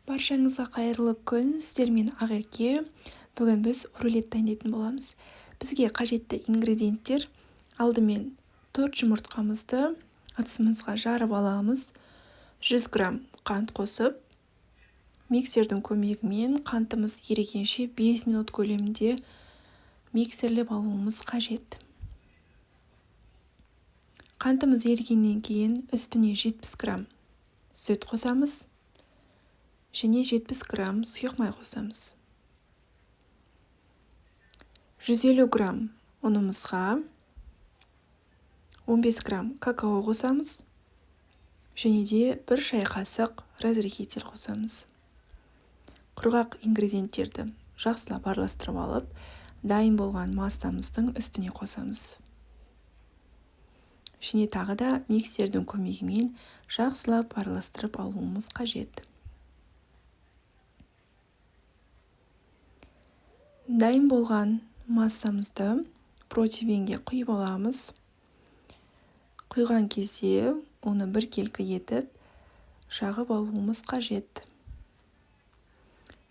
Баршаңызға қайырлы күн, сіздермен Ақерке. Бүгін біз рулет дайындайтын боламыз. Бізге қажетті ингредиенттер: алдымен 4 жұмыртқамызды ыдысымызға жарып аламыз. 100 грамм қант қосып, миксердің көмегімен қантымыз ерігенше 5 минут көлемінде миксерлеп алуымыз қажет. Қантымыз ерігеннен кейін үстіне 70 грамм сүт қосамыз және 70 грамм сұйық май қосамыз. 150 грамм ұнымызға 15 грамм какао қосамыз және де 1 шай қасық разрыхитель қосамыз. Құрғақ ингредиенттерді жақсылап араластырып алып, дайын болған массамыздың үстіне қосамыз. Және тағы да миксердің көмегімен жақсылап араластырып алуымыз қажет. Дайын болған массамызды противенге құйып аламыз. Құйған кезде оны біркелкі етіп жағып алуымыз қажет.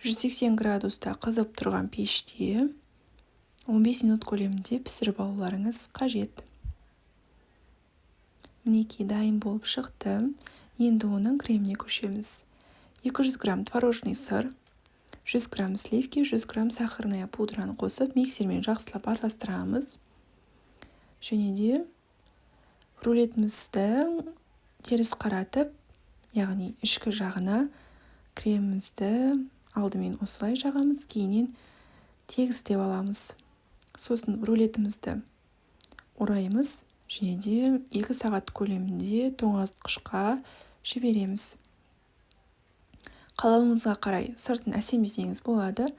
180 градуста қызып тұрған пеште 15 минут көлемінде пісіріп алуларыңыз қажет. Мінекей дайын болып шықты. Енді оның креміне көшеміз. 200 грамм творожный сыр, 100 грамм сливки, 100 грамм сахарная пудраны қосып, миксермен жақсылап араластырамыз. Және де рулетімізді теріс қаратып, яғни ішкі жағына кремімізді алдымен осылай жағамыз, кейіннен тегістеп аламыз. Сосын рулетімізді ораймыз және де 2 сағат көлемінде тоңазытқышқа жібереміз. Қалауыңызға қарай сыртын әсемдесеңіз болады.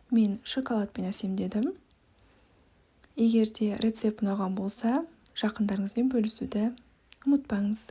Мен шоколадпен әсемдедім. Егер де рецепт ұнаған болса, жақындарыңызбен бөлісуді ұмытпаңыз.